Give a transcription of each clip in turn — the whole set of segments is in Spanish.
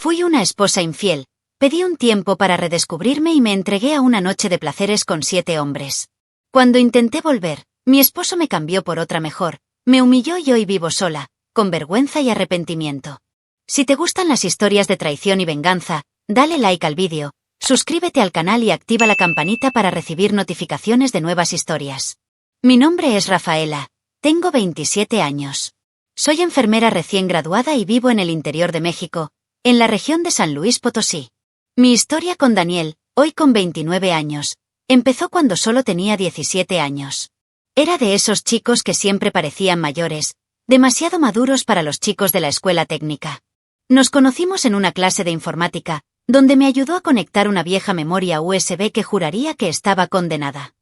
Fui una esposa infiel. Pedí un tiempo para redescubrirme y me entregué a una noche de placeres con 7 hombres. Cuando intenté volver, mi esposo me cambió por otra mejor, me humilló y hoy vivo sola, con vergüenza y arrepentimiento. Si te gustan las historias de traición y venganza, dale like al vídeo, suscríbete al canal y activa la campanita para recibir notificaciones de nuevas historias. Mi nombre es Rafaela, tengo 27 años. Soy enfermera recién graduada y vivo en el interior de México, en la región de San Luis Potosí. Mi historia con Daniel, hoy con 29 años, empezó cuando solo tenía 17 años. Era de esos chicos que siempre parecían mayores, demasiado maduros para los chicos de la escuela técnica. Nos conocimos en una clase de informática, donde me ayudó a conectar una vieja memoria USB que juraría que estaba condenada.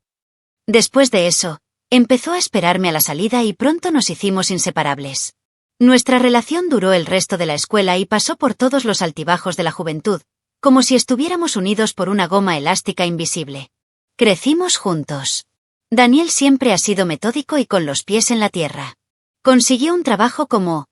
Después de eso, empezó a esperarme a la salida y pronto nos hicimos inseparables. Nuestra relación duró el resto de la escuela y pasó por todos los altibajos de la juventud, como si estuviéramos unidos por una goma elástica invisible. Crecimos juntos. Daniel siempre ha sido metódico y con los pies en la tierra. Consiguió un trabajo como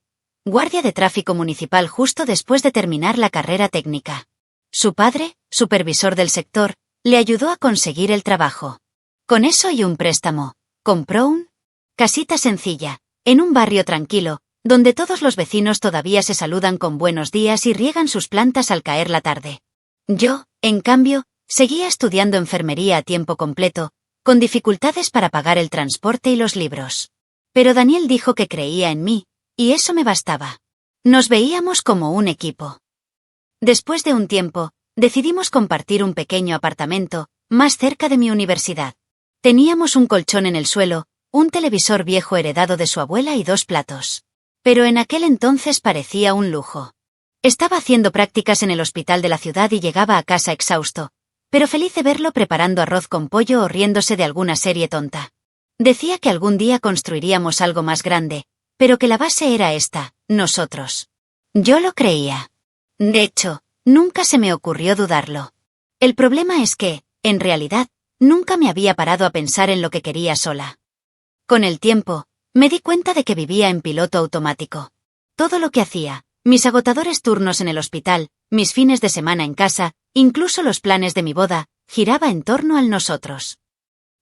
guardia de tráfico municipal justo después de terminar la carrera técnica. Su padre, supervisor del sector, le ayudó a conseguir el trabajo. Con eso y un préstamo, compró una casita sencilla, en un barrio tranquilo, donde todos los vecinos todavía se saludan con buenos días y riegan sus plantas al caer la tarde. Yo, en cambio, seguía estudiando enfermería a tiempo completo, con dificultades para pagar el transporte y los libros. Pero Daniel dijo que creía en mí, y eso me bastaba. Nos veíamos como un equipo. Después de un tiempo, decidimos compartir un pequeño apartamento, más cerca de mi universidad. Teníamos un colchón en el suelo, un televisor viejo heredado de su abuela y 2 platos. Pero en aquel entonces parecía un lujo. Estaba haciendo prácticas en el hospital de la ciudad y llegaba a casa exhausto, pero feliz de verlo preparando arroz con pollo o riéndose de alguna serie tonta. Decía que algún día construiríamos algo más grande, pero que la base era esta, nosotros. Yo lo creía. De hecho, nunca se me ocurrió dudarlo. El problema es que, en realidad, nunca me había parado a pensar en lo que quería sola. Con el tiempo, me di cuenta de que vivía en piloto automático. Todo lo que hacía, mis agotadores turnos en el hospital, mis fines de semana en casa, incluso los planes de mi boda, giraba en torno al nosotros.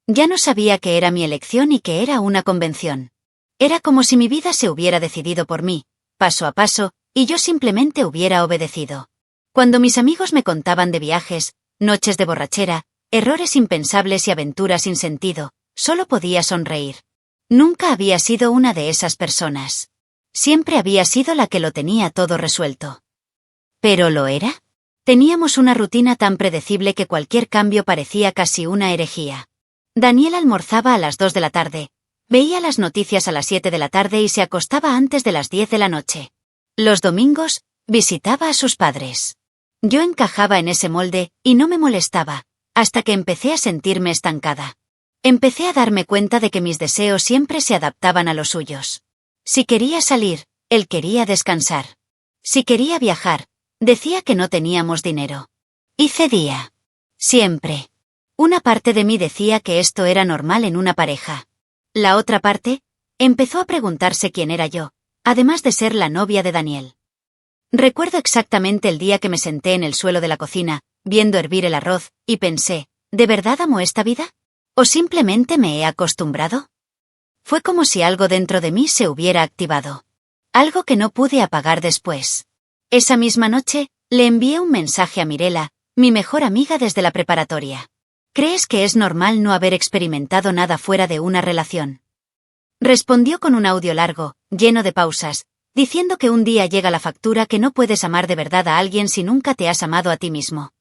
Ya no sabía que era mi elección y que era una convención. Era como si mi vida se hubiera decidido por mí, paso a paso, y yo simplemente hubiera obedecido. Cuando mis amigos me contaban de viajes, noches de borrachera, errores impensables y aventuras sin sentido, solo podía sonreír. Nunca había sido una de esas personas. Siempre había sido la que lo tenía todo resuelto. ¿Pero lo era? Teníamos una rutina tan predecible que cualquier cambio parecía casi una herejía. Daniel almorzaba a las 2 de la tarde, veía las noticias a las 7 de la tarde y se acostaba antes de las 10 de la noche. Los domingos, visitaba a sus padres. Yo encajaba en ese molde, y no me molestaba, hasta que empecé a sentirme estancada. Empecé a darme cuenta de que mis deseos siempre se adaptaban a los suyos. Si quería salir, él quería descansar. Si quería viajar, decía que no teníamos dinero. Y cedía. Siempre. Una parte de mí decía que esto era normal en una pareja. La otra parte, empezó a preguntarse quién era yo, además de ser la novia de Daniel. Recuerdo exactamente el día que me senté en el suelo de la cocina, viendo hervir el arroz, y pensé, ¿de verdad amo esta vida? ¿O simplemente me he acostumbrado? Fue como si algo dentro de mí se hubiera activado. Algo que no pude apagar después. Esa misma noche, le envié un mensaje a Mirela, mi mejor amiga desde la preparatoria. ¿Crees que es normal no haber experimentado nada fuera de una relación? Respondió con un audio largo, lleno de pausas, diciendo que un día llega la factura que no puedes amar de verdad a alguien si nunca te has amado a ti mismo.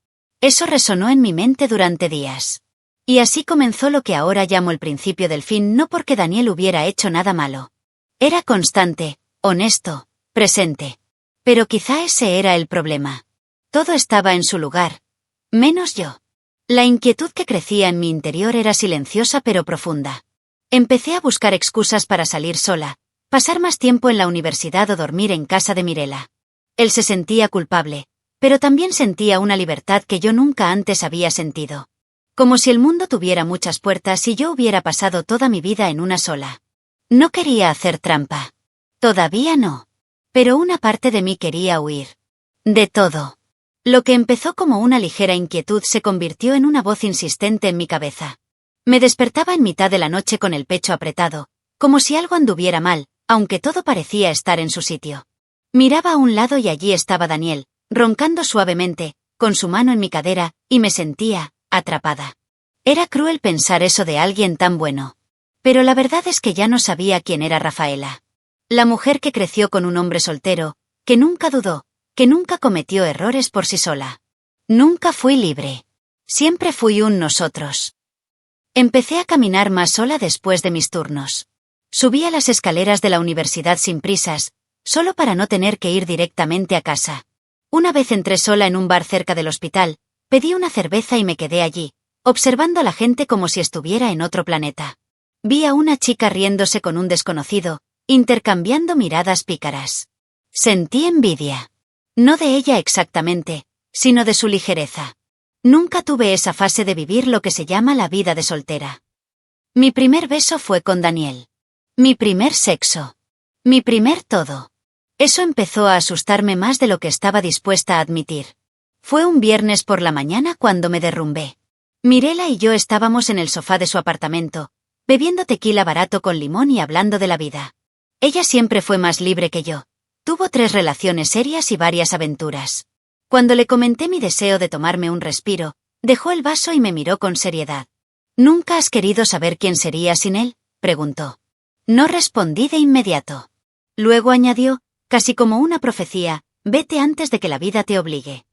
Eso resonó en mi mente durante días. Y así comenzó lo que ahora llamo el principio del fin, no porque Daniel hubiera hecho nada malo. Era constante, honesto, presente. Pero quizá ese era el problema. Todo estaba en su lugar. Menos yo. La inquietud que crecía en mi interior era silenciosa pero profunda. Empecé a buscar excusas para salir sola, pasar más tiempo en la universidad o dormir en casa de Mirela. Él se sentía culpable, pero también sentía una libertad que yo nunca antes había sentido. Como si el mundo tuviera muchas puertas y yo hubiera pasado toda mi vida en una sola. No quería hacer trampa. Todavía no. Pero una parte de mí quería huir. De todo. Lo que empezó como una ligera inquietud se convirtió en una voz insistente en mi cabeza. Me despertaba en mitad de la noche con el pecho apretado, como si algo anduviera mal, aunque todo parecía estar en su sitio. Miraba a un lado y allí estaba Daniel, roncando suavemente, con su mano en mi cadera, y me sentía atrapada. Era cruel pensar eso de alguien tan bueno. Pero la verdad es que ya no sabía quién era Rafaela. La mujer que creció con un hombre soltero, que nunca dudó, que nunca cometió errores por sí sola. Nunca fui libre. Siempre fui un nosotros. Empecé a caminar más sola después de mis turnos. Subí a las escaleras de la universidad sin prisas, solo para no tener que ir directamente a casa. Una vez entré sola en un bar cerca del hospital, pedí una cerveza y me quedé allí, observando a la gente como si estuviera en otro planeta. Vi a una chica riéndose con un desconocido, intercambiando miradas pícaras. Sentí envidia. No de ella exactamente, sino de su ligereza. Nunca tuve esa fase de vivir lo que se llama la vida de soltera. Mi primer beso fue con Daniel. Mi primer sexo. Mi primer todo. Eso empezó a asustarme más de lo que estaba dispuesta a admitir. Fue un viernes por la mañana cuando me derrumbé. Mirela y yo estábamos en el sofá de su apartamento, bebiendo tequila barato con limón y hablando de la vida. Ella siempre fue más libre que yo. Tuvo 3 relaciones serias y varias aventuras. Cuando le comenté mi deseo de tomarme un respiro, dejó el vaso y me miró con seriedad. ¿Nunca has querido saber quién sería sin él?, preguntó. No respondí de inmediato. Luego añadió, casi como una profecía, vete antes de que la vida te obligue.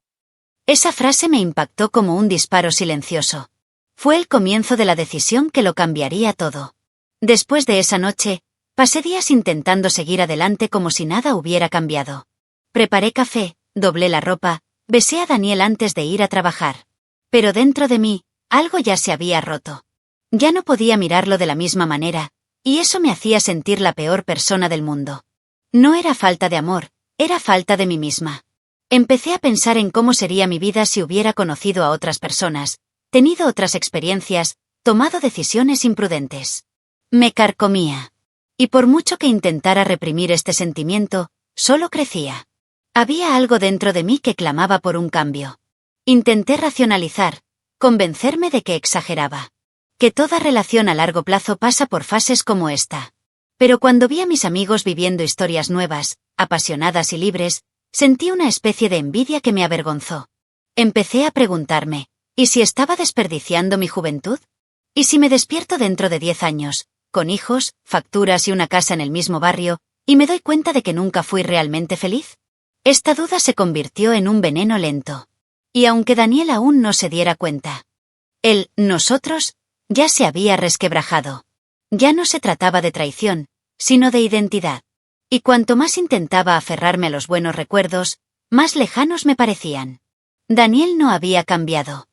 Esa frase me impactó como un disparo silencioso. Fue el comienzo de la decisión que lo cambiaría todo. Después de esa noche, pasé días intentando seguir adelante como si nada hubiera cambiado. Preparé café, doblé la ropa, besé a Daniel antes de ir a trabajar. Pero dentro de mí, algo ya se había roto. Ya no podía mirarlo de la misma manera, y eso me hacía sentir la peor persona del mundo. No era falta de amor, era falta de mí misma. Empecé a pensar en cómo sería mi vida si hubiera conocido a otras personas, tenido otras experiencias, tomado decisiones imprudentes. Me carcomía. Y por mucho que intentara reprimir este sentimiento, solo crecía. Había algo dentro de mí que clamaba por un cambio. Intenté racionalizar, convencerme de que exageraba. Que toda relación a largo plazo pasa por fases como esta. Pero cuando vi a mis amigos viviendo historias nuevas, apasionadas y libres, sentí una especie de envidia que me avergonzó. Empecé a preguntarme, ¿y si estaba desperdiciando mi juventud? ¿Y si me despierto dentro de 10 años, con hijos, facturas y una casa en el mismo barrio, y me doy cuenta de que nunca fui realmente feliz? Esta duda se convirtió en un veneno lento. Y aunque Daniel aún no se diera cuenta, el nosotros ya se había resquebrajado. Ya no se trataba de traición, sino de identidad. Y cuanto más intentaba aferrarme a los buenos recuerdos, más lejanos me parecían. Daniel no había cambiado.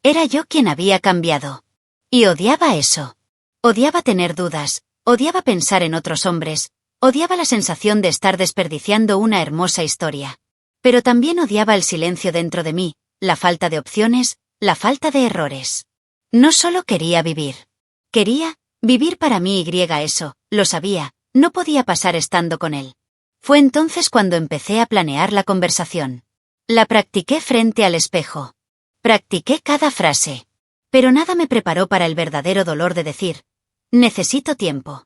Era yo quien había cambiado. Y odiaba eso. Odiaba tener dudas, odiaba pensar en otros hombres, odiaba la sensación de estar desperdiciando una hermosa historia. Pero también odiaba el silencio dentro de mí, la falta de opciones, la falta de errores. No solo quería vivir. Quería vivir para mí y eso, lo sabía, no podía pasar estando con él. Fue entonces cuando empecé a planear la conversación. La practiqué frente al espejo. Practiqué cada frase. Pero nada me preparó para el verdadero dolor de decir, necesito tiempo.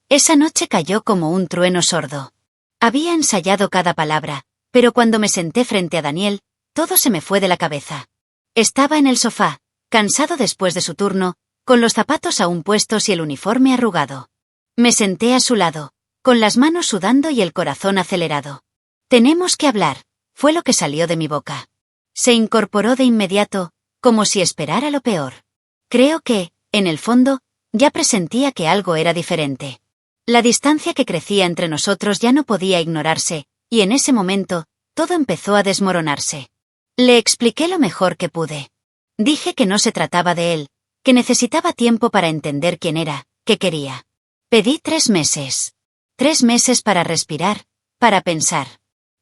Esa noche cayó como un trueno sordo. Había ensayado cada palabra, pero cuando me senté frente a Daniel, todo se me fue de la cabeza. Estaba en el sofá, cansado después de su turno, con los zapatos aún puestos y el uniforme arrugado. Me senté a su lado, con las manos sudando y el corazón acelerado. Tenemos que hablar, fue lo que salió de mi boca. Se incorporó de inmediato, como si esperara lo peor. Creo que, en el fondo, ya presentía que algo era diferente. La distancia que crecía entre nosotros ya no podía ignorarse, y en ese momento, todo empezó a desmoronarse. Le expliqué lo mejor que pude. Dije que no se trataba de él, que necesitaba tiempo para entender quién era, qué quería. Pedí 3 meses. 3 meses para respirar, para pensar.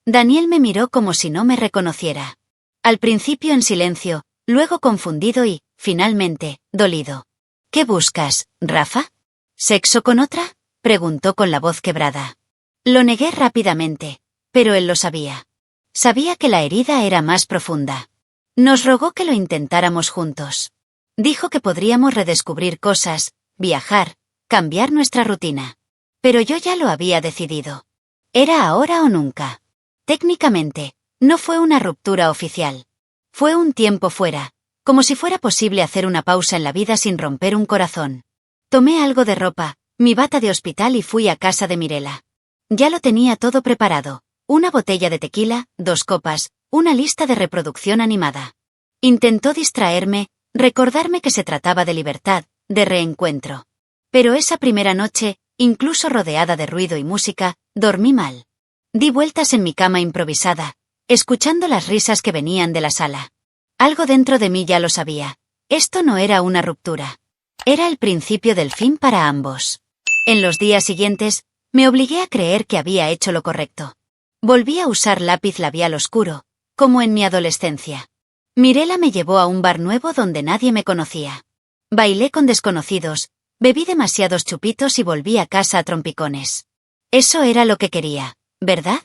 Daniel me miró como si no me reconociera. Al principio en silencio, luego confundido y, finalmente, dolido. ¿Qué buscas, Rafa? ¿Sexo con otra?, preguntó con la voz quebrada. Lo negué rápidamente, pero él lo sabía. Sabía que la herida era más profunda. Nos rogó que lo intentáramos juntos. Dijo que podríamos redescubrir cosas, viajar, cambiar nuestra rutina. Pero yo ya lo había decidido. Era ahora o nunca. Técnicamente, no fue una ruptura oficial. Fue un tiempo fuera, como si fuera posible hacer una pausa en la vida sin romper un corazón. Tomé algo de ropa, mi bata de hospital y fui a casa de Mirela. Ya lo tenía todo preparado. Una botella de tequila, 2 copas, una lista de reproducción animada. Intentó distraerme, recordarme que se trataba de libertad, de reencuentro. Pero esa primera noche, incluso rodeada de ruido y música, dormí mal. Di vueltas en mi cama improvisada, escuchando las risas que venían de la sala. Algo dentro de mí ya lo sabía. Esto no era una ruptura. Era el principio del fin para ambos. En los días siguientes, me obligué a creer que había hecho lo correcto. Volví a usar lápiz labial oscuro, como en mi adolescencia. Mirela me llevó a un bar nuevo donde nadie me conocía. Bailé con desconocidos, bebí demasiados chupitos y volví a casa a trompicones. Eso era lo que quería, ¿verdad?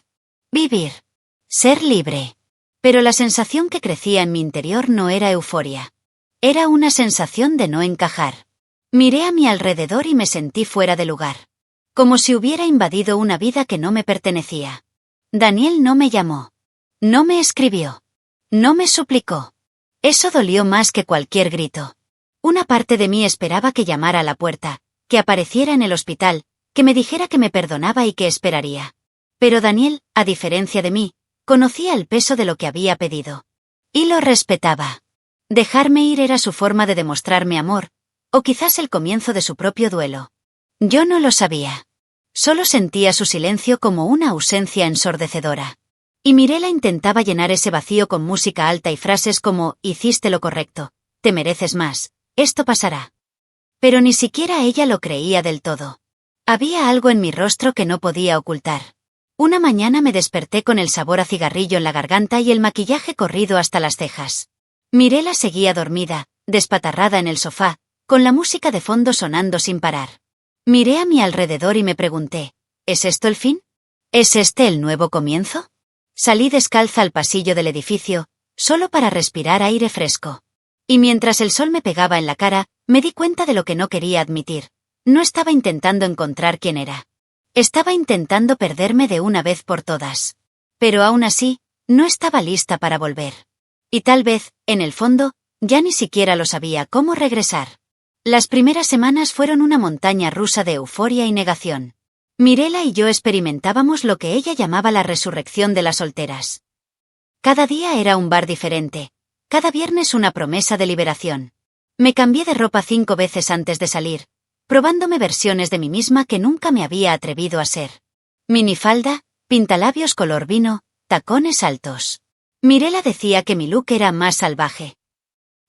Vivir. Ser libre. Pero la sensación que crecía en mi interior no era euforia. Era una sensación de no encajar. Miré a mi alrededor y me sentí fuera de lugar. Como si hubiera invadido una vida que no me pertenecía. Daniel no me llamó. No me escribió. No me suplicó. Eso dolió más que cualquier grito. Una parte de mí esperaba que llamara a la puerta, que apareciera en el hospital, que me dijera que me perdonaba y que esperaría. Pero Daniel, a diferencia de mí, conocía el peso de lo que había pedido. Y lo respetaba. Dejarme ir era su forma de demostrarme amor, o quizás el comienzo de su propio duelo. Yo no lo sabía. Solo sentía su silencio como una ausencia ensordecedora. Y Mirela intentaba llenar ese vacío con música alta y frases como, hiciste lo correcto, te mereces más, esto pasará. Pero ni siquiera ella lo creía del todo. Había algo en mi rostro que no podía ocultar. Una mañana me desperté con el sabor a cigarrillo en la garganta y el maquillaje corrido hasta las cejas. Mirela seguía dormida, despatarrada en el sofá, con la música de fondo sonando sin parar. Miré a mi alrededor y me pregunté, ¿es esto el fin? ¿Es este el nuevo comienzo? Salí descalza al pasillo del edificio, solo para respirar aire fresco. Y mientras el sol me pegaba en la cara, me di cuenta de lo que no quería admitir. No estaba intentando encontrar quién era. Estaba intentando perderme de una vez por todas. Pero aún así, no estaba lista para volver. Y tal vez, en el fondo, ya ni siquiera lo sabía cómo regresar. Las primeras semanas fueron una montaña rusa de euforia y negación. Mirela y yo experimentábamos lo que ella llamaba la resurrección de las solteras. Cada día era un bar diferente, cada viernes una promesa de liberación. Me cambié de ropa 5 veces antes de salir, probándome versiones de mí misma que nunca me había atrevido a ser. Minifalda, pintalabios color vino, tacones altos. Mirela decía que mi look era más salvaje.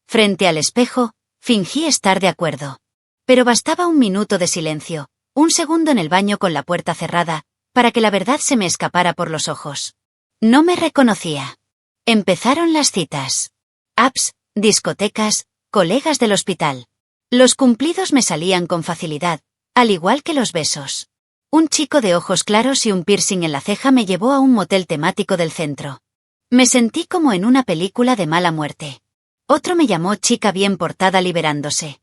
Frente al espejo, fingí estar de acuerdo. Pero bastaba un minuto de silencio, un segundo en el baño con la puerta cerrada, para que la verdad se me escapara por los ojos. No me reconocía. Empezaron las citas. Apps, discotecas, colegas del hospital. Los cumplidos me salían con facilidad, al igual que los besos. Un chico de ojos claros y un piercing en la ceja me llevó a un motel temático del centro. Me sentí como en una película de mala muerte. Otro me llamó chica bien portada liberándose.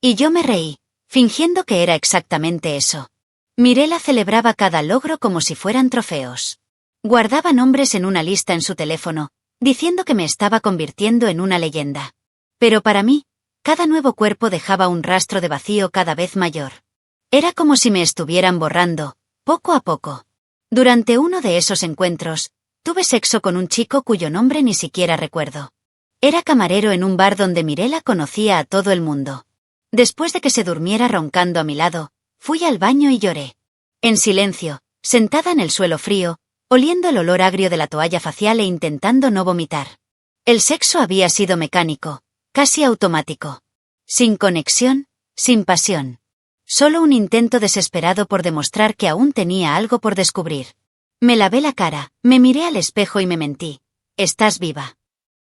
Y yo me reí, fingiendo que era exactamente eso. Mirela celebraba cada logro como si fueran trofeos. Guardaba nombres en una lista en su teléfono, diciendo que me estaba convirtiendo en una leyenda. Pero para mí, cada nuevo cuerpo dejaba un rastro de vacío cada vez mayor. Era como si me estuvieran borrando, poco a poco. Durante uno de esos encuentros, tuve sexo con un chico cuyo nombre ni siquiera recuerdo. Era camarero en un bar donde Mirela conocía a todo el mundo. Después de que se durmiera roncando a mi lado, fui al baño y lloré. En silencio, sentada en el suelo frío, oliendo el olor agrio de la toalla facial e intentando no vomitar. El sexo había sido mecánico, casi automático. Sin conexión, sin pasión. Solo un intento desesperado por demostrar que aún tenía algo por descubrir. Me lavé la cara, me miré al espejo y me mentí. Estás viva.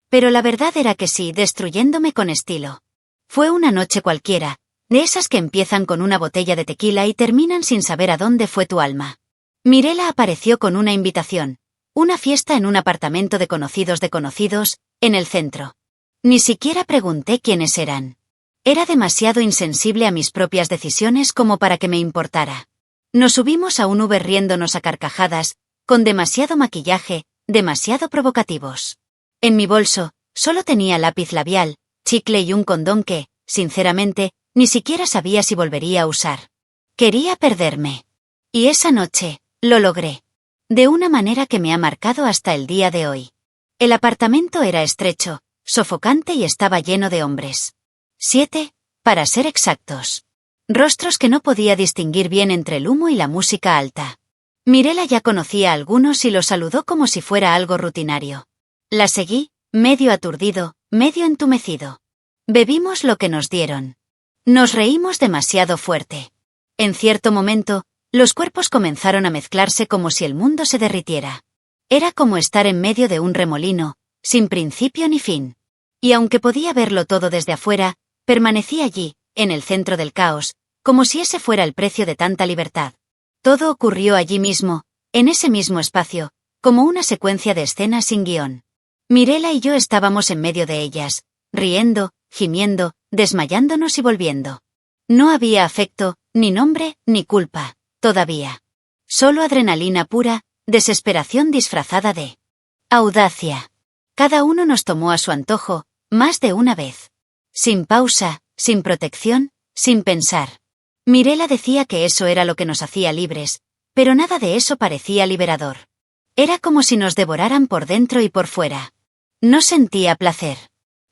Pero la verdad era que sí, destruyéndome con estilo. Fue una noche cualquiera, de esas que empiezan con una botella de tequila y terminan sin saber a dónde fue tu alma. Mirela apareció con una invitación, Una fiesta en un apartamento de conocidos, en el centro. Ni siquiera pregunté quiénes eran. Era demasiado insensible a mis propias decisiones como para que me importara. Nos subimos a un Uber riéndonos a carcajadas, con demasiado maquillaje, demasiado provocativos. En mi bolso, solo tenía lápiz labial, chicle y un condón que, sinceramente, ni siquiera sabía si volvería a usar. Quería perderme. Y esa noche, lo logré. De una manera que me ha marcado hasta el día de hoy. El apartamento era estrecho, sofocante y estaba lleno de hombres. 7, para ser exactos. Rostros que no podía distinguir bien entre el humo y la música alta. Mirela ya conocía a algunos y los saludó como si fuera algo rutinario. La seguí, medio aturdido, medio entumecido. Bebimos lo que nos dieron. Nos reímos demasiado fuerte. En cierto momento, los cuerpos comenzaron a mezclarse como si el mundo se derritiera. Era como estar en medio de un remolino, sin principio ni fin. Y aunque podía verlo todo desde afuera, permanecí allí, en el centro del caos, como si ese fuera el precio de tanta libertad. Todo ocurrió allí mismo, en ese mismo espacio, como una secuencia de escenas sin guión. Mirela y yo estábamos en medio de ellas, riendo, gimiendo, desmayándonos y volviendo. No había afecto, ni nombre, ni culpa, todavía. Solo adrenalina pura, desesperación disfrazada de audacia. Cada uno nos tomó a su antojo, más de una vez. Sin pausa, sin protección, sin pensar. Mirela decía que eso era lo que nos hacía libres, pero nada de eso parecía liberador. Era como si nos devoraran por dentro y por fuera. No sentía placer.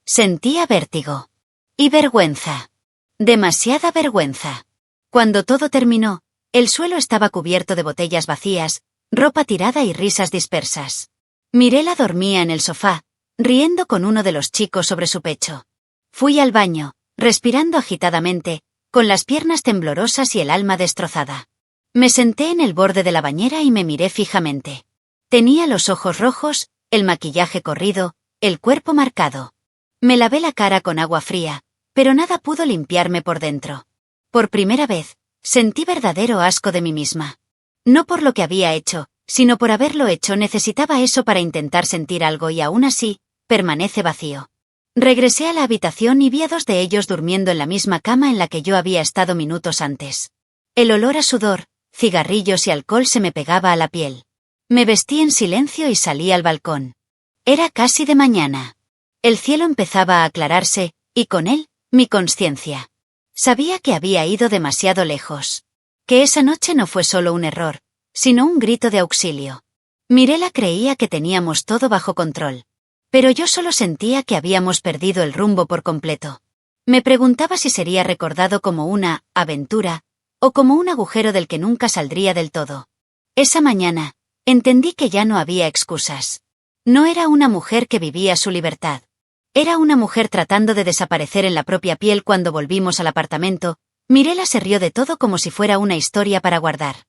Sentía vértigo. Y vergüenza. Demasiada vergüenza. Cuando todo terminó, el suelo estaba cubierto de botellas vacías, ropa tirada y risas dispersas. Mirela dormía en el sofá, riendo con uno de los chicos sobre su pecho. Fui al baño, respirando agitadamente, con las piernas temblorosas y el alma destrozada. Me senté en el borde de la bañera y me miré fijamente. Tenía los ojos rojos, el maquillaje corrido, el cuerpo marcado. Me lavé la cara con agua fría, pero nada pudo limpiarme por dentro. Por primera vez, sentí verdadero asco de mí misma. No por lo que había hecho, sino por haberlo hecho. Necesitaba eso para intentar sentir algo y aún así, permanece vacío. Regresé a la habitación y vi a dos de ellos durmiendo en la misma cama en la que yo había estado minutos antes. El olor a sudor, cigarrillos y alcohol se me pegaba a la piel. Me vestí en silencio y salí al balcón. Era casi de mañana. El cielo empezaba a aclararse, y con él, mi conciencia. Sabía que había ido demasiado lejos. Que esa noche no fue solo un error, sino un grito de auxilio. Mirela creía que teníamos todo bajo control. Pero yo solo sentía que habíamos perdido el rumbo por completo. Me preguntaba si sería recordado como una aventura, o como un agujero del que nunca saldría del todo. Esa mañana, entendí que ya no había excusas. No era una mujer que vivía su libertad. Era una mujer tratando de desaparecer en la propia piel. Cuando volvimos al apartamento, Mirela se rió de todo como si fuera una historia para guardar.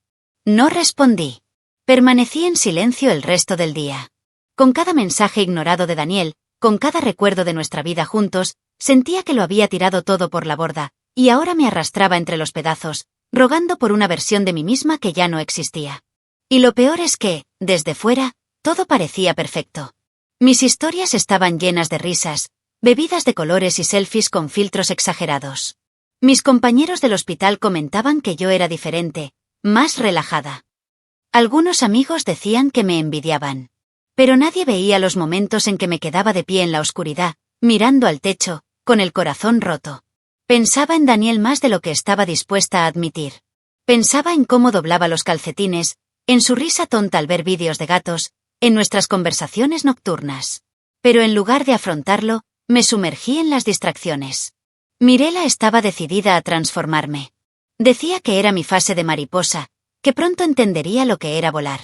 No respondí. Permanecí en silencio el resto del día. Con cada mensaje ignorado de Daniel, con cada recuerdo de nuestra vida juntos, sentía que lo había tirado todo por la borda, y ahora me arrastraba entre los pedazos, rogando por una versión de mí misma que ya no existía. Y lo peor es que, desde fuera, todo parecía perfecto. Mis historias estaban llenas de risas, bebidas de colores y selfies con filtros exagerados. Mis compañeros del hospital comentaban que yo era diferente, más relajada. Algunos amigos decían que me envidiaban. Pero nadie veía los momentos en que me quedaba de pie en la oscuridad, mirando al techo, con el corazón roto. Pensaba en Daniel más de lo que estaba dispuesta a admitir. Pensaba en cómo doblaba los calcetines, en su risa tonta al ver vídeos de gatos, en nuestras conversaciones nocturnas. Pero en lugar de afrontarlo, me sumergí en las distracciones. Mirela estaba decidida a transformarme. Decía que era mi fase de mariposa, que pronto entendería lo que era volar.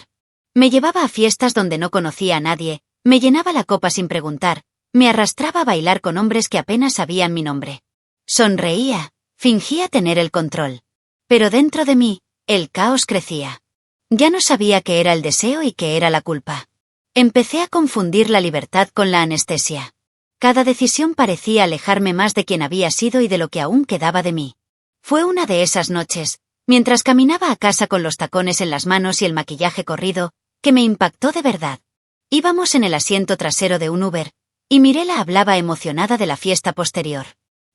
Me llevaba a fiestas donde no conocía a nadie, me llenaba la copa sin preguntar, me arrastraba a bailar con hombres que apenas sabían mi nombre. Sonreía, fingía tener el control. Pero dentro de mí, el caos crecía. Ya no sabía qué era el deseo y qué era la culpa. Empecé a confundir la libertad con la anestesia. Cada decisión parecía alejarme más de quien había sido y de lo que aún quedaba de mí. Fue una de esas noches, mientras caminaba a casa con los tacones en las manos y el maquillaje corrido, que me impactó de verdad. Íbamos en el asiento trasero de un Uber, y Mirela hablaba emocionada de la fiesta posterior.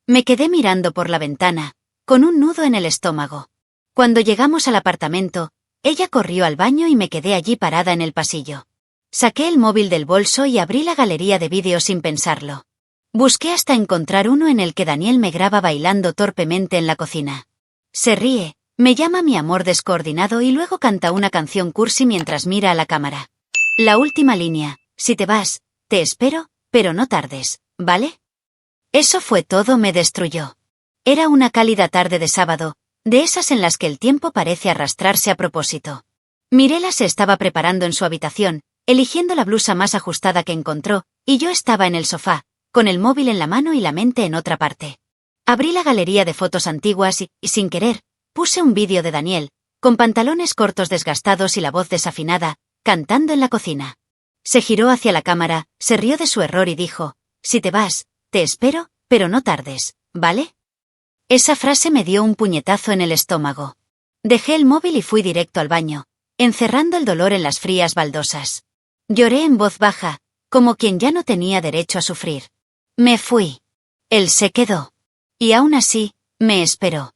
Me quedé mirando por la ventana, con un nudo en el estómago. Cuando llegamos al apartamento, ella corrió al baño y me quedé allí parada en el pasillo. Saqué el móvil del bolso y abrí la galería de vídeos sin pensarlo. Busqué hasta encontrar uno en el que Daniel me graba bailando torpemente en la cocina. Se ríe, me llama mi amor descoordinado y luego canta una canción cursi mientras mira a la cámara. La última línea: si te vas, te espero, pero no tardes, ¿vale? Eso fue todo, me destruyó. Era una cálida tarde de sábado, de esas en las que el tiempo parece arrastrarse a propósito. Mirela se estaba preparando en su habitación, eligiendo la blusa más ajustada que encontró, y yo estaba en el sofá, con el móvil en la mano y la mente en otra parte. Abrí la galería de fotos antiguas y, sin querer, puse un vídeo de Daniel, con pantalones cortos desgastados y la voz desafinada, cantando en la cocina. Se giró hacia la cámara, se rió de su error y dijo: si te vas, te espero, pero no tardes, ¿vale? Esa frase me dio un puñetazo en el estómago. Dejé el móvil y fui directo al baño, encerrando el dolor en las frías baldosas. Lloré en voz baja, como quien ya no tenía derecho a sufrir. Me fui. Él se quedó. Y aún así, me esperó.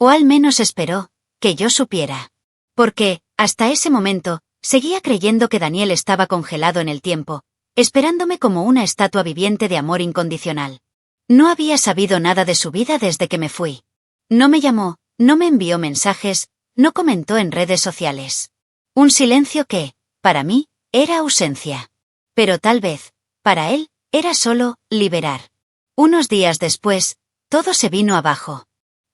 O al menos esperó que yo supiera. Porque, hasta ese momento, seguía creyendo que Daniel estaba congelado en el tiempo, esperándome como una estatua viviente de amor incondicional. No había sabido nada de su vida desde que me fui. No me llamó, no me envió mensajes, no comentó en redes sociales. Un silencio que, para mí, era ausencia. Pero tal vez, para él, era solo liberar. Unos días después, todo se vino abajo.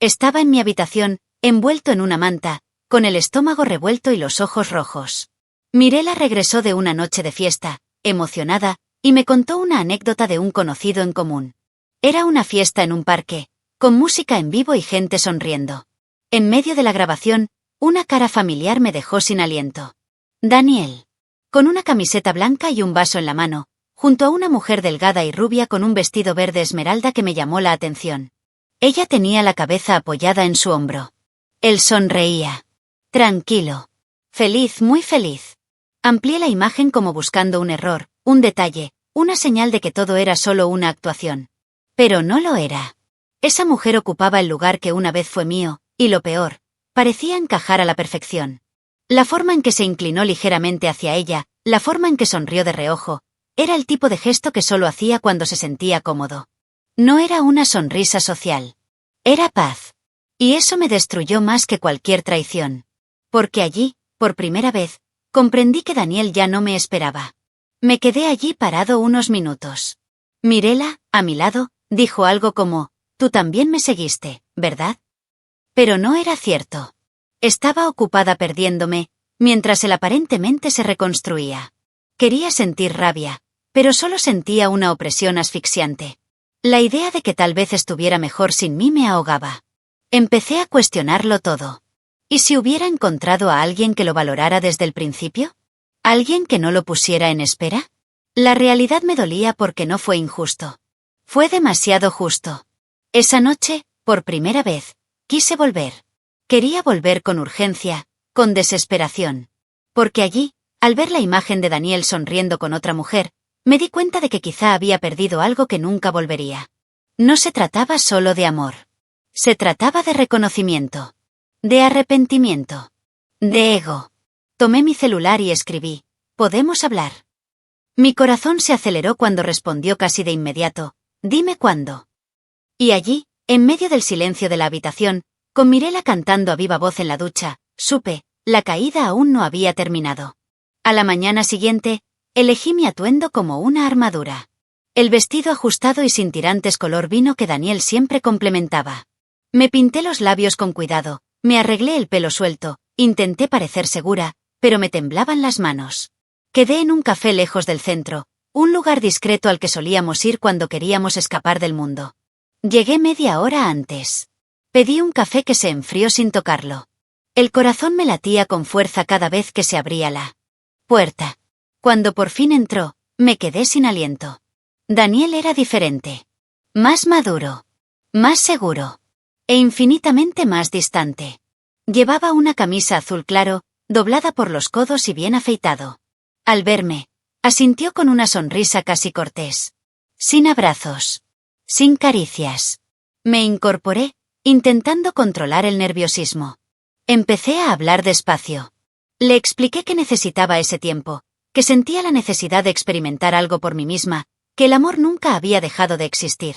Estaba en mi habitación, envuelto en una manta, con el estómago revuelto y los ojos rojos. Mirela regresó de una noche de fiesta, emocionada, y me contó una anécdota de un conocido en común. Era una fiesta en un parque, con música en vivo y gente sonriendo. En medio de la grabación, una cara familiar me dejó sin aliento. Daniel, con una camiseta blanca y un vaso en la mano, junto a una mujer delgada y rubia con un vestido verde esmeralda que me llamó la atención. Ella tenía la cabeza apoyada en su hombro. Él sonreía. Tranquilo. Feliz, muy feliz. Amplié la imagen como buscando un error, un detalle, una señal de que todo era solo una actuación. Pero no lo era. Esa mujer ocupaba el lugar que una vez fue mío, y lo peor, parecía encajar a la perfección. La forma en que se inclinó ligeramente hacia ella, la forma en que sonrió de reojo, era el tipo de gesto que solo hacía cuando se sentía cómodo. No era una sonrisa social. Era paz. Y eso me destruyó más que cualquier traición. Porque allí, por primera vez, comprendí que Daniel ya no me esperaba. Me quedé allí parado unos minutos. Mirela, a mi lado, dijo algo como: tú también me seguiste, ¿verdad? Pero no era cierto. Estaba ocupada perdiéndome, mientras él aparentemente se reconstruía. Quería sentir rabia, pero solo sentía una opresión asfixiante. La idea de que tal vez estuviera mejor sin mí me ahogaba. Empecé a cuestionarlo todo. ¿Y si hubiera encontrado a alguien que lo valorara desde el principio? ¿Alguien que no lo pusiera en espera? La realidad me dolía porque no fue injusto. Fue demasiado justo. Esa noche, por primera vez, quise volver. Quería volver con urgencia, con desesperación. Porque allí, al ver la imagen de Daniel sonriendo con otra mujer, me di cuenta de que quizá había perdido algo que nunca volvería. No se trataba solo de amor. Se trataba de reconocimiento. De arrepentimiento. De ego. Tomé mi celular y escribí: ¿podemos hablar? Mi corazón se aceleró cuando respondió casi de inmediato: dime cuándo. Y allí, en medio del silencio de la habitación, con Mirela cantando a viva voz en la ducha, supe: la caída aún no había terminado. A la mañana siguiente, elegí mi atuendo como una armadura. El vestido ajustado y sin tirantes color vino que Daniel siempre complementaba. Me pinté los labios con cuidado, me arreglé el pelo suelto, intenté parecer segura, pero me temblaban las manos. Quedé en un café lejos del centro, un lugar discreto al que solíamos ir cuando queríamos escapar del mundo. Llegué media hora antes. Pedí un café que se enfrió sin tocarlo. El corazón me latía con fuerza cada vez que se abría la puerta. Cuando por fin entró, me quedé sin aliento. Daniel era diferente. Más maduro. Más seguro. E infinitamente más distante. Llevaba una camisa azul claro, doblada por los codos y bien afeitado. Al verme, asintió con una sonrisa casi cortés. Sin abrazos. Sin caricias. Me incorporé, intentando controlar el nerviosismo. Empecé a hablar despacio. Le expliqué que necesitaba ese tiempo, que sentía la necesidad de experimentar algo por mí misma, que el amor nunca había dejado de existir.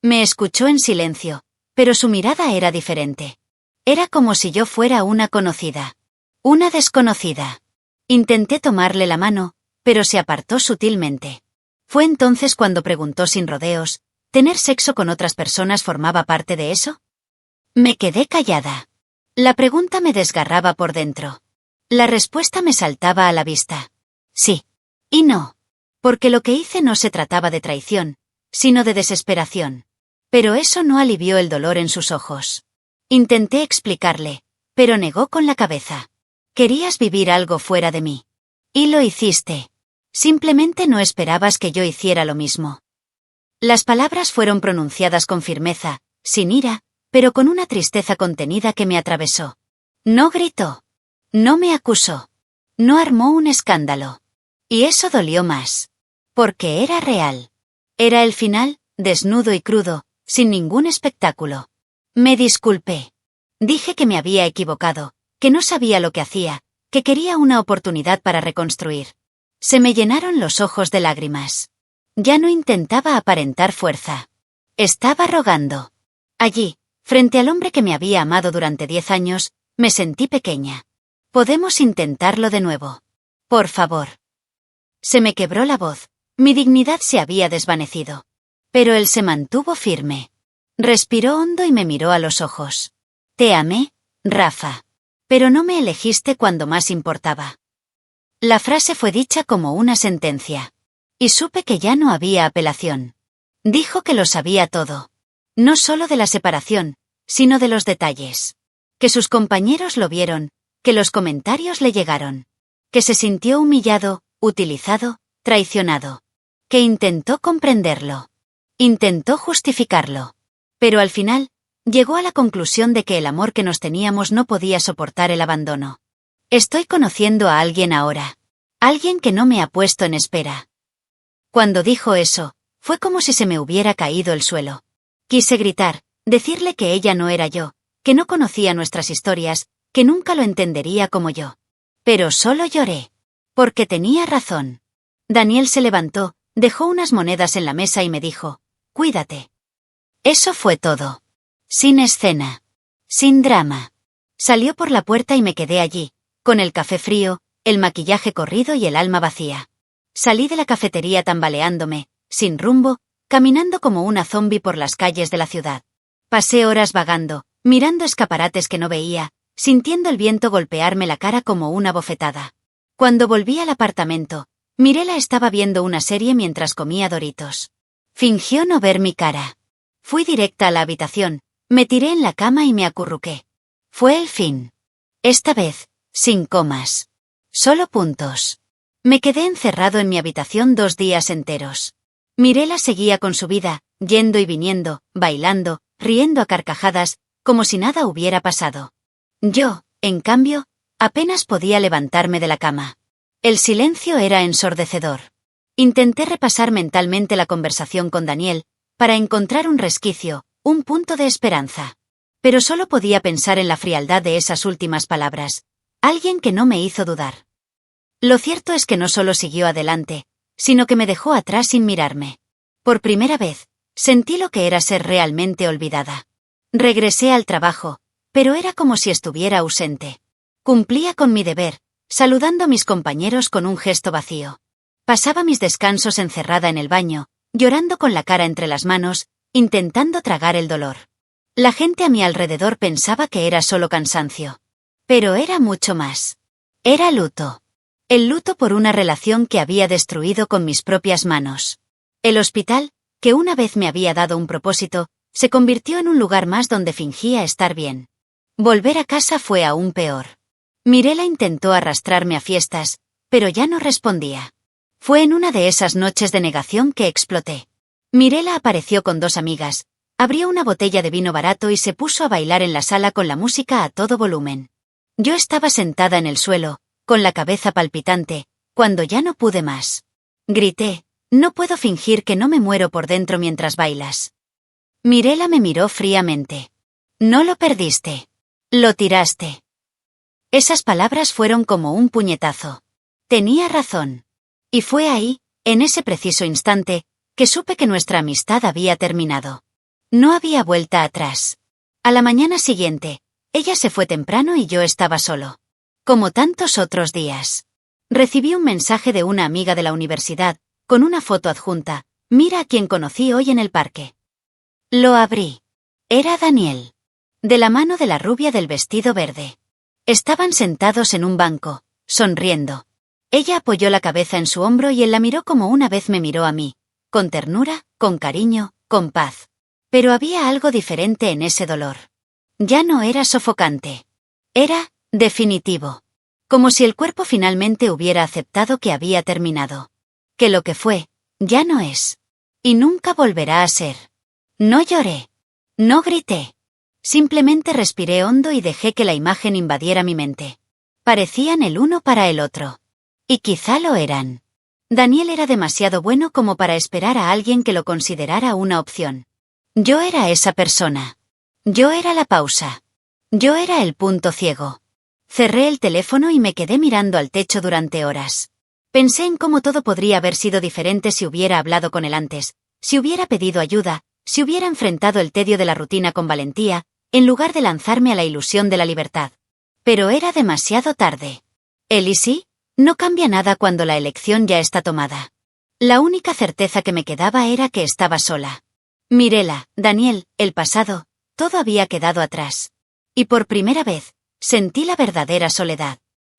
Me escuchó en silencio, pero su mirada era diferente. Era como si yo fuera una conocida. Una desconocida. Intenté tomarle la mano, pero se apartó sutilmente. Fue entonces cuando preguntó sin rodeos, ¿tener sexo con otras personas formaba parte de eso? Me quedé callada. La pregunta me desgarraba por dentro. La respuesta me saltaba a la vista. Sí. Y no. Porque lo que hice no se trataba de traición, sino de desesperación. Pero eso no alivió el dolor en sus ojos. Intenté explicarle, pero negó con la cabeza. Querías vivir algo fuera de mí. Y lo hiciste. Simplemente no esperabas que yo hiciera lo mismo. Las palabras fueron pronunciadas con firmeza, sin ira, pero con una tristeza contenida que me atravesó. No gritó. No me acusó. No armó un escándalo. Y eso dolió más. Porque era real. Era el final, desnudo y crudo, sin ningún espectáculo. Me disculpé. Dije que me había equivocado, que no sabía lo que hacía, que quería una oportunidad para reconstruir. Se me llenaron los ojos de lágrimas. Ya no intentaba aparentar fuerza. Estaba rogando. Allí, frente al hombre que me había amado durante 10 años, me sentí pequeña. Podemos intentarlo de nuevo. Por favor. Se me quebró la voz. Mi dignidad se había desvanecido. Pero él se mantuvo firme. Respiró hondo y me miró a los ojos. Te amé, Rafa. Pero no me elegiste cuando más importaba. La frase fue dicha como una sentencia. Y supe que ya no había apelación. Dijo que lo sabía todo. No solo de la separación, sino de los detalles. Que sus compañeros lo vieron, que los comentarios le llegaron. Que se sintió humillado, utilizado, traicionado. Que intentó comprenderlo. Intentó justificarlo. Pero al final, llegó a la conclusión de que el amor que nos teníamos no podía soportar el abandono. Estoy conociendo a alguien ahora. Alguien que no me ha puesto en espera. Cuando dijo eso, fue como si se me hubiera caído el suelo. Quise gritar, decirle que ella no era yo, que no conocía nuestras historias, que nunca lo entendería como yo. Pero solo lloré. Porque tenía razón. Daniel se levantó, dejó unas monedas en la mesa y me dijo, cuídate. Eso fue todo. Sin escena. Sin drama. Salió por la puerta y me quedé allí, con el café frío, el maquillaje corrido y el alma vacía. Salí de la cafetería tambaleándome, sin rumbo, caminando como una zombi por las calles de la ciudad. Pasé horas vagando, mirando escaparates que no veía, sintiendo el viento golpearme la cara como una bofetada. Cuando volví al apartamento, Mirela estaba viendo una serie mientras comía Doritos. Fingió no ver mi cara. Fui directa a la habitación, me tiré en la cama y me acurruqué. Fue el fin. Esta vez, sin comas. Solo puntos. Me quedé encerrado en mi habitación 2 días enteros. Mirela seguía con su vida, yendo y viniendo, bailando, riendo a carcajadas, como si nada hubiera pasado. Yo, en cambio, apenas podía levantarme de la cama. El silencio era ensordecedor. Intenté repasar mentalmente la conversación con Daniel, para encontrar un resquicio, un punto de esperanza. Pero solo podía pensar en la frialdad de esas últimas palabras. Alguien que no me hizo dudar. Lo cierto es que no solo siguió adelante, sino que me dejó atrás sin mirarme. Por primera vez, sentí lo que era ser realmente olvidada. Regresé al trabajo, pero era como si estuviera ausente. Cumplía con mi deber, saludando a mis compañeros con un gesto vacío. Pasaba mis descansos encerrada en el baño, llorando con la cara entre las manos, intentando tragar el dolor. La gente a mi alrededor pensaba que era solo cansancio. Pero era mucho más. Era luto. El luto por una relación que había destruido con mis propias manos. El hospital, que una vez me había dado un propósito, se convirtió en un lugar más donde fingía estar bien. Volver a casa fue aún peor. Mirela intentó arrastrarme a fiestas, pero ya no respondía. Fue en una de esas noches de negación que exploté. Mirela apareció con 2 amigas, abrió una botella de vino barato y se puso a bailar en la sala con la música a todo volumen. Yo estaba sentada en el suelo, con la cabeza palpitante, Cuando ya no pude más. Grité, no puedo fingir que no me muero por dentro mientras bailas. Mirela me miró fríamente. No lo perdiste. Lo tiraste. Esas palabras fueron como un puñetazo. Tenía razón. Y fue ahí, en ese preciso instante, que supe que nuestra amistad había terminado. No había vuelta atrás. A la mañana siguiente, ella se fue temprano y yo estaba solo. Como tantos otros días. Recibí un mensaje de una amiga de la universidad, con una foto adjunta. Mira a quien conocí hoy en el parque. Lo abrí. Era Daniel. De la mano de la rubia del vestido verde. Estaban sentados en un banco, sonriendo. Ella apoyó la cabeza en su hombro y él la miró como una vez me miró a mí. Con ternura, con cariño, con paz. Pero había algo diferente en ese dolor. Ya no era sofocante. Era definitivo. Como si el cuerpo finalmente hubiera aceptado que había terminado. Que lo que fue, ya no es. Y nunca volverá a ser. No lloré. No grité. Simplemente respiré hondo y dejé que la imagen invadiera mi mente. Parecían el uno para el otro. Y quizá lo eran. Daniel era demasiado bueno como para esperar a alguien que lo considerara una opción. Yo era esa persona. Yo era la pausa. Yo era el punto ciego. Cerré el teléfono y me quedé mirando al techo durante horas. Pensé en cómo todo podría haber sido diferente si hubiera hablado con él antes, si hubiera pedido ayuda, si hubiera enfrentado el tedio de la rutina con valentía, en lugar de lanzarme a la ilusión de la libertad. Pero era demasiado tarde. Él y sí, no cambia nada cuando la elección ya está tomada. La única certeza que me quedaba era que estaba sola. Mirela, Daniel, el pasado, todo había quedado atrás. Y por primera vez, sentí la verdadera soledad.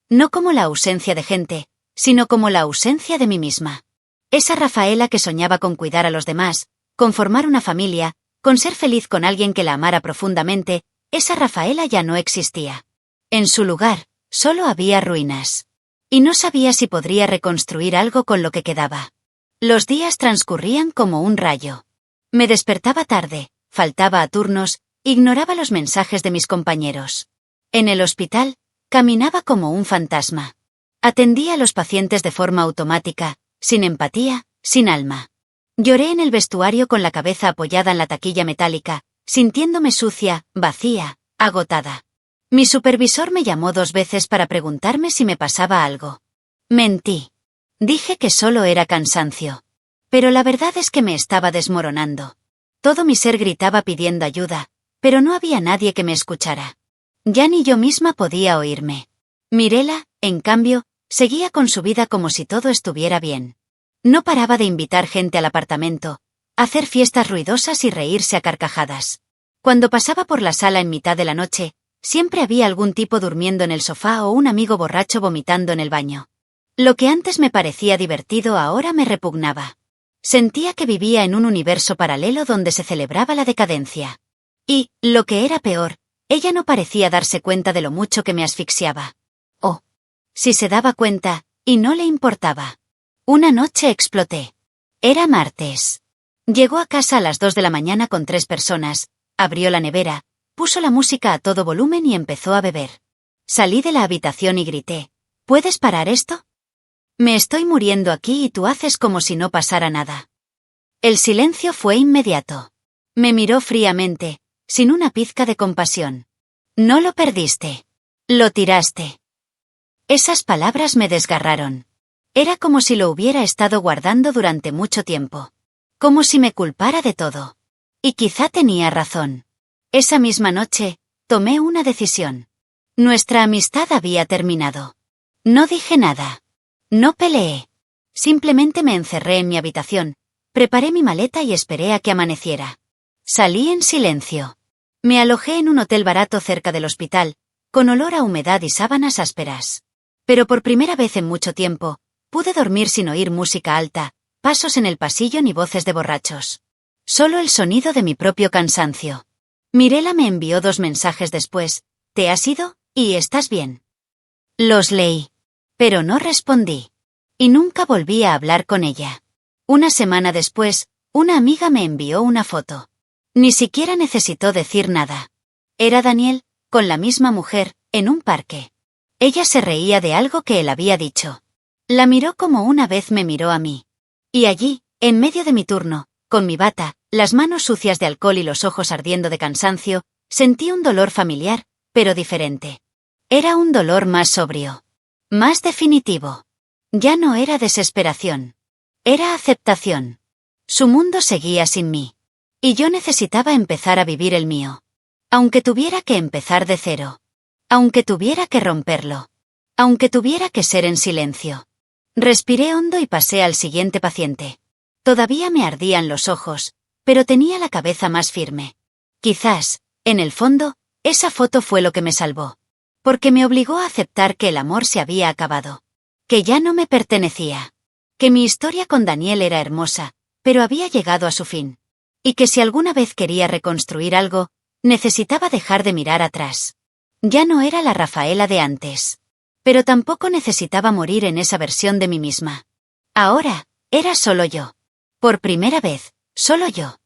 No como la ausencia de gente, sino como la ausencia de mí misma. Esa Rafaela que soñaba con cuidar a los demás, con formar una familia, con ser feliz con alguien que la amara profundamente, esa Rafaela ya no existía. En su lugar, solo había ruinas. Y no sabía si podría reconstruir algo con lo que quedaba. Los días transcurrían como un rayo. Me despertaba tarde, faltaba a turnos, ignoraba los mensajes de mis compañeros. En el hospital, caminaba como un fantasma. Atendía a los pacientes de forma automática, sin empatía, sin alma. Lloré en el vestuario con la cabeza apoyada en la taquilla metálica, sintiéndome sucia, vacía, agotada. Mi supervisor me llamó 2 veces para preguntarme si me pasaba algo. Mentí. Dije que solo era cansancio. Pero la verdad es que me estaba desmoronando. Todo mi ser gritaba pidiendo ayuda, pero no había nadie que me escuchara. Ya ni yo misma podía oírme. Mirela, en cambio, seguía con su vida como si todo estuviera bien. No paraba de invitar gente al apartamento, hacer fiestas ruidosas y reírse a carcajadas. Cuando pasaba por la sala en mitad de la noche, siempre había algún tipo durmiendo en el sofá o un amigo borracho vomitando en el baño. Lo que antes me parecía divertido ahora me repugnaba. Sentía que vivía en un universo paralelo donde se celebraba la decadencia. Y, lo que era peor, ella no parecía darse cuenta de lo mucho que me asfixiaba. Oh. Si se daba cuenta, y no le importaba. Una noche exploté. Era martes. Llegó a casa a las 2 de la mañana con 3 personas, abrió la nevera, puso la música a todo volumen y empezó a beber. Salí de la habitación y grité, ¿puedes parar esto? Me estoy muriendo aquí y tú haces como si no pasara nada. El silencio fue inmediato. Me miró fríamente, sin una pizca de compasión. No lo perdiste. Lo tiraste. Esas palabras me desgarraron. Era como si lo hubiera estado guardando durante mucho tiempo. Como si me culpara de todo. Y quizá tenía razón. Esa misma noche, tomé una decisión. Nuestra amistad había terminado. No dije nada. No peleé. Simplemente me encerré en mi habitación, preparé mi maleta y esperé a que amaneciera. Salí en silencio. Me alojé en un hotel barato cerca del hospital, con olor a humedad y sábanas ásperas. Pero por primera vez en mucho tiempo, pude dormir sin oír música alta, pasos en el pasillo ni voces de borrachos. Solo el sonido de mi propio cansancio. Mirela me envió 2 mensajes después, ¿te has ido? ¿Y estás bien? Los leí. Pero no respondí. Y nunca volví a hablar con ella. Una semana después, una amiga me envió una foto. Ni siquiera necesitó decir nada. Era Daniel, con la misma mujer, en un parque. Ella se reía de algo que él había dicho. La miró como una vez me miró a mí. Y allí, en medio de mi turno, con mi bata, las manos sucias de alcohol y los ojos ardiendo de cansancio, sentí un dolor familiar, pero diferente. Era un dolor más sobrio. Más definitivo. Ya no era desesperación. Era aceptación. Su mundo seguía sin mí. Y yo necesitaba empezar a vivir el mío. Aunque tuviera que empezar de cero. Aunque tuviera que romperlo. Aunque tuviera que ser en silencio. Respiré hondo y pasé al siguiente paciente. Todavía me ardían los ojos, pero tenía la cabeza más firme. Quizás, en el fondo, esa foto fue lo que me salvó. Porque me obligó a aceptar que el amor se había acabado. Que ya no me pertenecía. Que mi historia con Daniel era hermosa, pero había llegado a su fin. Y que si alguna vez quería reconstruir algo, necesitaba dejar de mirar atrás. Ya no era la Rafaela de antes. Pero tampoco necesitaba morir en esa versión de mí misma. Ahora, era solo yo. Por primera vez, solo yo.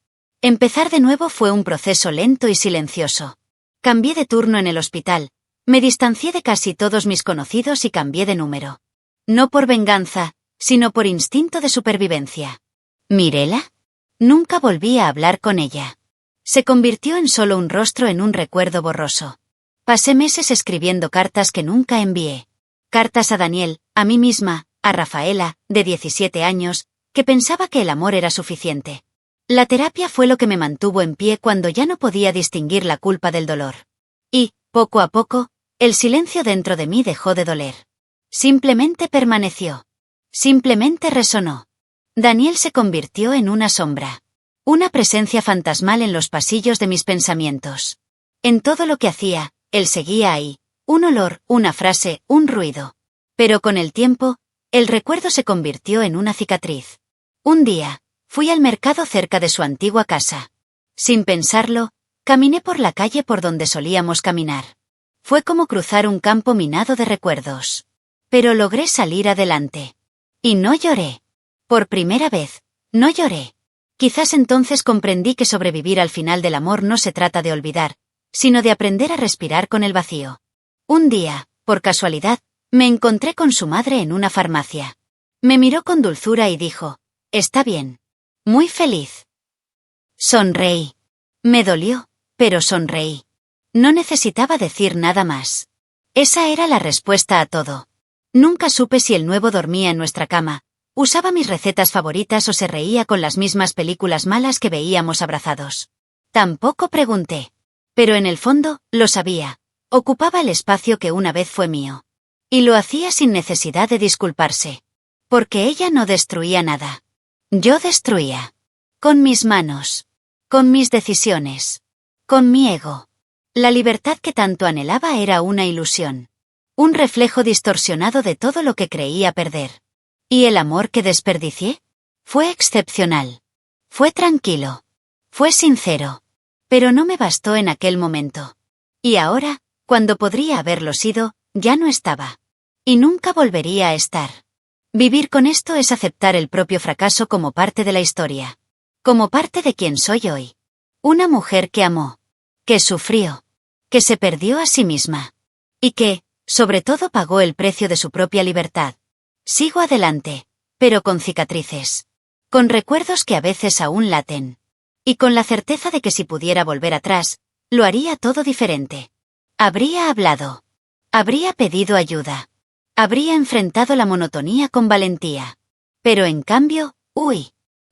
Empezar de nuevo fue un proceso lento y silencioso. Cambié de turno en el hospital, me distancié de casi todos mis conocidos y cambié de número. No por venganza, sino por instinto de supervivencia. ¿Mirela? Nunca volví a hablar con ella. Se convirtió en solo un rostro en un recuerdo borroso. Pasé meses escribiendo cartas que nunca envié. Cartas a Daniel, a mí misma, a Rafaela, de 17 años, que pensaba que el amor era suficiente. La terapia fue lo que me mantuvo en pie cuando ya no podía distinguir la culpa del dolor. Y, poco a poco, el silencio dentro de mí dejó de doler. Simplemente permaneció. Simplemente resonó. Daniel se convirtió en una sombra. Una presencia fantasmal en los pasillos de mis pensamientos. En todo lo que hacía, él seguía ahí. Un olor, una frase, un ruido. Pero con el tiempo, el recuerdo se convirtió en una cicatriz. Un día, fui al mercado cerca de su antigua casa. Sin pensarlo, caminé por la calle por donde solíamos caminar. Fue como cruzar un campo minado de recuerdos. Pero logré salir adelante. Y no lloré. Por primera vez, no lloré. Quizás entonces comprendí que sobrevivir al final del amor no se trata de olvidar, sino de aprender a respirar con el vacío. Un día, por casualidad, me encontré con su madre en una farmacia. Me miró con dulzura y dijo, «Está bien. Muy feliz». Sonreí. Me dolió, pero sonreí. No necesitaba decir nada más. Esa era la respuesta a todo. Nunca supe si el nuevo dormía en nuestra cama, usaba mis recetas favoritas o se reía con las mismas películas malas que veíamos abrazados. Tampoco pregunté. Pero en el fondo, lo sabía. Ocupaba el espacio que una vez fue mío. Y lo hacía sin necesidad de disculparse. Porque ella no destruía nada. Yo destruía. Con mis manos. Con mis decisiones. Con mi ego. La libertad que tanto anhelaba era una ilusión. Un reflejo distorsionado de todo lo que creía perder. ¿Y el amor que desperdicié? Fue excepcional. Fue tranquilo. Fue sincero. Pero no me bastó en aquel momento. Y ahora, cuando podría haberlo sido, ya no estaba. Y nunca volvería a estar. Vivir con esto es aceptar el propio fracaso como parte de la historia. Como parte de quien soy hoy. Una mujer que amó. Que sufrió. Que se perdió a sí misma. Y que, sobre todo, pagó el precio de su propia libertad. Sigo adelante, pero con cicatrices. Con recuerdos que a veces aún laten. Y con la certeza de que si pudiera volver atrás, lo haría todo diferente. Habría hablado. Habría pedido ayuda. Habría enfrentado la monotonía con valentía. Pero en cambio,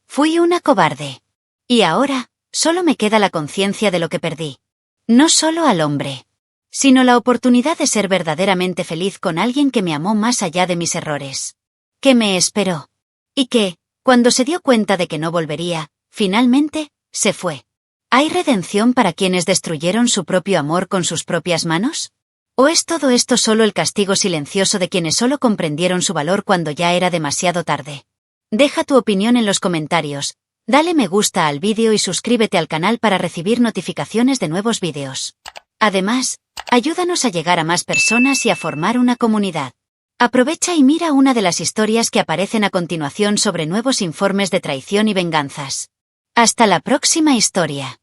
fui una cobarde. Y ahora, solo me queda la conciencia de lo que perdí. No solo al hombre, sino la oportunidad de ser verdaderamente feliz con alguien que me amó más allá de mis errores. Que me esperó. Y que, cuando se dio cuenta de que no volvería, finalmente, se fue. ¿Hay redención para quienes destruyeron su propio amor con sus propias manos? ¿O es todo esto solo el castigo silencioso de quienes solo comprendieron su valor cuando ya era demasiado tarde? Deja tu opinión en los comentarios, dale me gusta al vídeo y suscríbete al canal para recibir notificaciones de nuevos vídeos. Además, ayúdanos a llegar a más personas y a formar una comunidad. Aprovecha y mira una de las historias que aparecen a continuación sobre nuevos informes de traición y venganzas. Hasta la próxima historia.